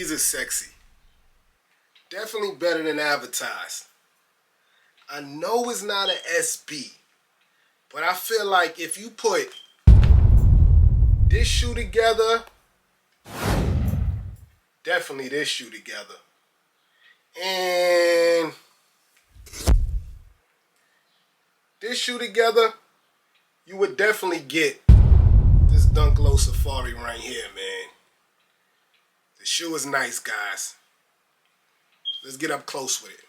These are sexy. Definitely better than advertised. I know it's not an SB, but I feel like if you put this shoe together, definitely this shoe together, and this shoe together, you would definitely get this Dunk Low Safari right here, man. The shoe is nice, guys. Let's get up close with it.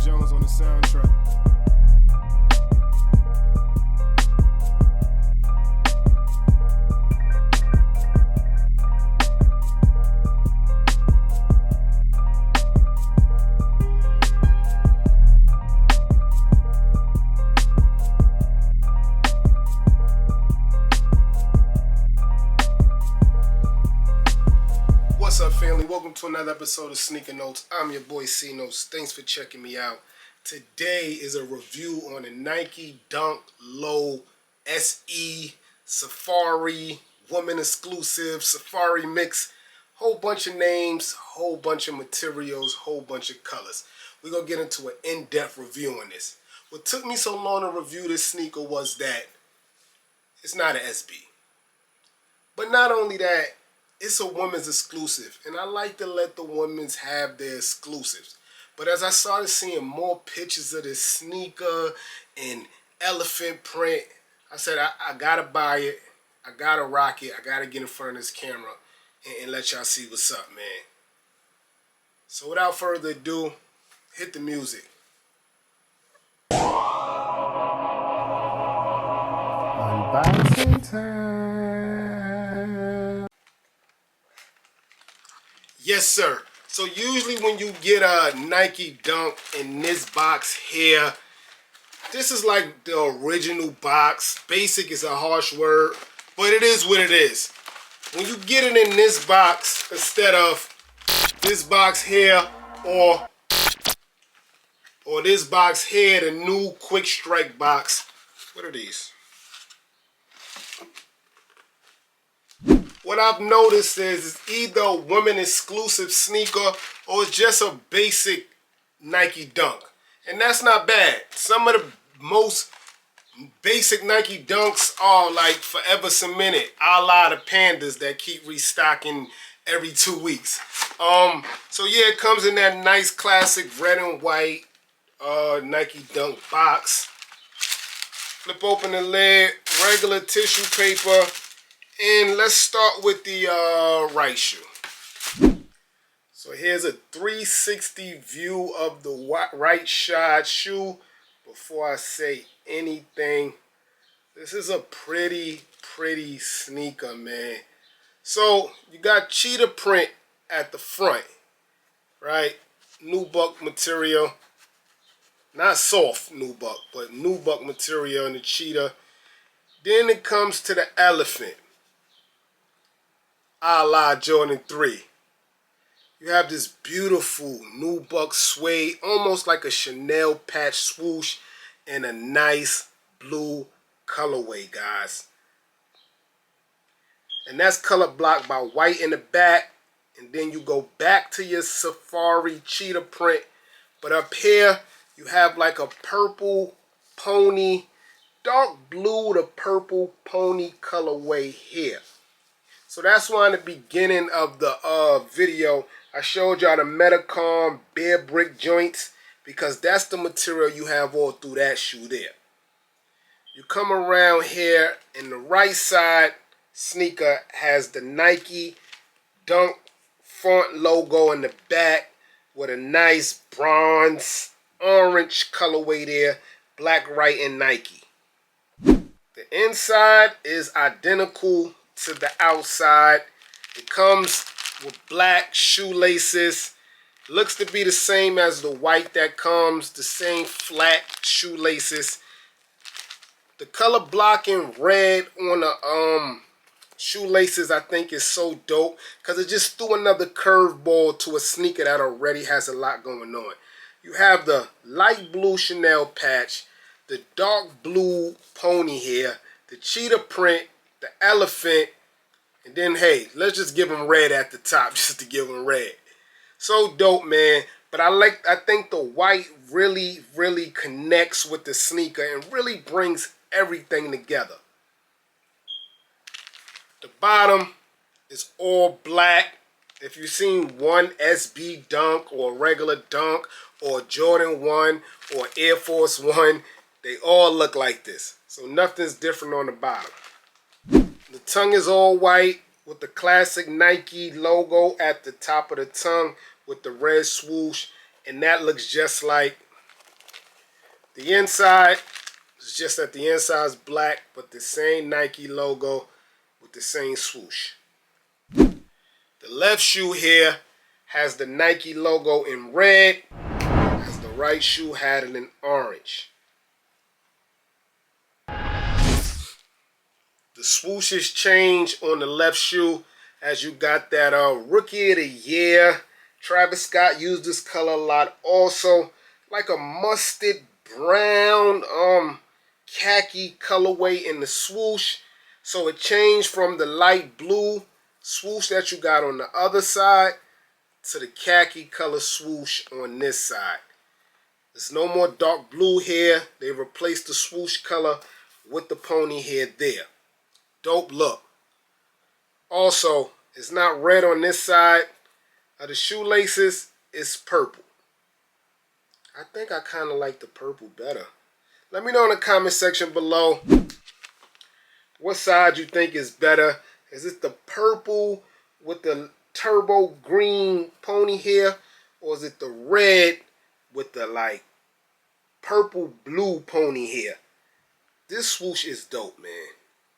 Jones on the soundtrack. What's up, family? Welcome to another episode of Sneaker Notes. I'm your boy C Notes. Thanks for checking me out. Today is a review on the Nike Dunk Low SE Safari Woman Exclusive Safari Mix. Whole bunch of names, whole bunch of materials, whole bunch of colors. We're going to get into an in-depth review on this. What took me so long to review this sneaker was that it's not an SB. But not only that, it's a women's exclusive. And I like to let the women's have their exclusives. But as I started seeing more pictures of this sneaker and elephant print, I said, I gotta buy it. I gotta rock it. I gotta get in front of this camera and let y'all see what's up, man. So without further ado, hit the music. Unboxing time. Yes, sir. So usually when you get a Nike Dunk in this box here, this is like the original box. Basic is a harsh word, but it is what it is. When you get it in this box instead of this box here or this box here, the new Quick Strike box. What are these? What I've noticed is it's either a women exclusive sneaker or it's just a basic Nike Dunk. And that's not bad. Some of the most basic Nike Dunks are like forever cemented, a la the Pandas that keep restocking every 2 weeks. So yeah, it comes in that nice classic red and white Nike Dunk box. Flip open the lid, regular tissue paper. And let's start with the right shoe. So here's a 360 view of the right side shoe. Before I say anything, this is a pretty sneaker, man. So you got cheetah print at the front, right? Nubuck material. Not soft nubuck, but nubuck material in the cheetah. Then it comes to the elephant. A la Jordan 3. You have this beautiful nubuck suede, almost like a Chanel patch swoosh, and a nice blue colorway, guys. And that's color blocked by white in the back. And then you go back to your Safari cheetah print. But up here, you have like a purple pony, dark blue to purple pony colorway here. So that's why in the beginning of the video, I showed y'all the Metacom bare brick joints because that's the material you have all through that shoe there. You come around here and the right side sneaker has the Nike Dunk front logo in the back with a nice bronze orange colorway there, black writing Nike. The inside is identical to the outside. It comes with black shoelaces. Looks to be the same as the white that comes, the same flat shoelaces. The color blocking red on the shoelaces I think is so dope because it just threw another curveball to a sneaker that already has a lot going on. You have the light blue Chanel patch, the dark blue pony here, the cheetah print, the elephant, and then, hey, let's just give them red at the top just to give them red. So dope, man. But I think the white really, really connects with the sneaker and really brings everything together. The bottom is all black. If you've seen one SB Dunk or regular Dunk or Jordan 1 or Air Force 1, they all look like this. So nothing's different on the bottom. The tongue is all white with the classic Nike logo at the top of the tongue with the red swoosh. And that looks just like the inside. It's just that the inside is black, but the same Nike logo with the same swoosh. The left shoe here has the Nike logo in red, as the right shoe had it in orange. The swooshes change on the left shoe as you got that Rookie of the Year. Travis Scott used this color a lot also. Like a mustard brown khaki colorway in the swoosh. So it changed from the light blue swoosh that you got on the other side to the khaki color swoosh on this side. There's no more dark blue here. They replaced the swoosh color with the pony hair there. Dope look. Also, it's not red on this side of the shoelaces. It's purple. I think I kind of like the purple better. Let me know in the comment section below what side you think is better. Is it the purple with the turbo green pony hair, or is it the red with the like purple blue pony hair? This swoosh is dope, man.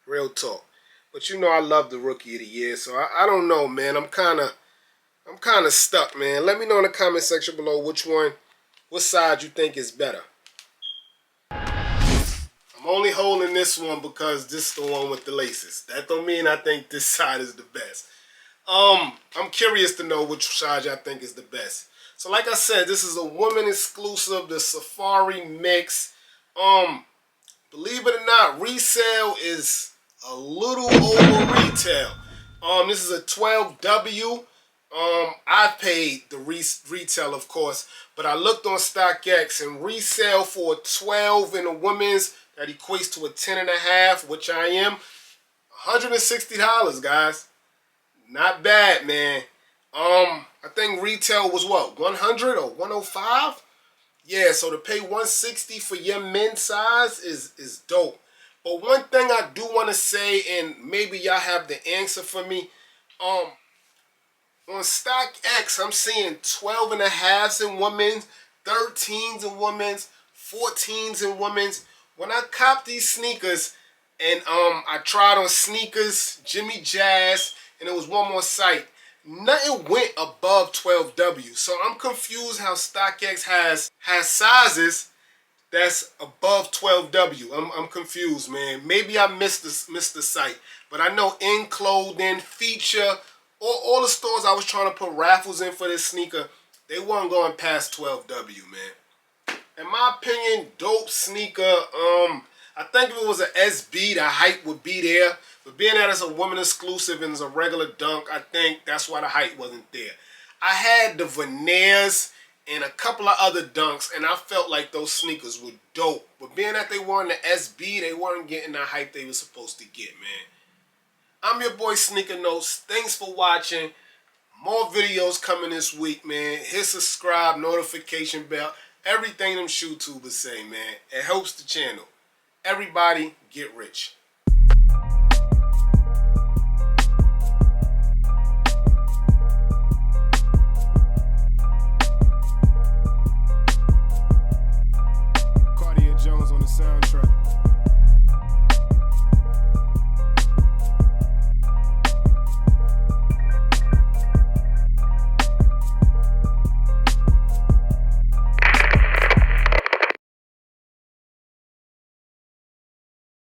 Real talk. But you know I love the Rookie of the Year, so I don't know, man. I'm kind of stuck, man. Let me know in the comment section below what side you think is better. I'm only holding this one because this is the one with the laces. That don't mean I think this side is the best. I'm curious to know which side y'all think is the best. So like I said, this is a woman exclusive, the Safari Mix. Believe it or not, resale is a little over retail. This is a 12W. I paid the retail, of course, but I looked on StockX and resale for a 12 in a women's that equates to a 10.5, which I am. $160, guys. Not bad, man. I think retail was what, 100 or 105? Yeah, so to pay 160 for your men's size is dope. But one thing I do want to say, and maybe y'all have the answer for me, on StockX, I'm seeing 12.5s in women's, 13s in women's, 14s in women's. When I copped these sneakers, and I tried on Sneakers, Jimmy Jazz, and there was one more site, nothing went above 12W. So I'm confused how StockX has sizes that's above 12W. I'm confused, man. Maybe I missed the site. But I know In Clothing, Feature, all the stores I was trying to put raffles in for this sneaker, they weren't going past 12W, man. In my opinion, dope sneaker. I think if it was an SB, the hype would be there. But being that it's a woman exclusive and it's a regular Dunk, I think that's why the hype wasn't there. I had the veneers and a couple of other Dunks, and I felt like those sneakers were dope. But being that they were in the SB, they weren't getting the hype they were supposed to get, man. I'm your boy Sneaker Notes. Thanks for watching. More videos coming this week, man. Hit subscribe, notification bell, everything them shoe tubers say, man. It helps the channel. Everybody get rich.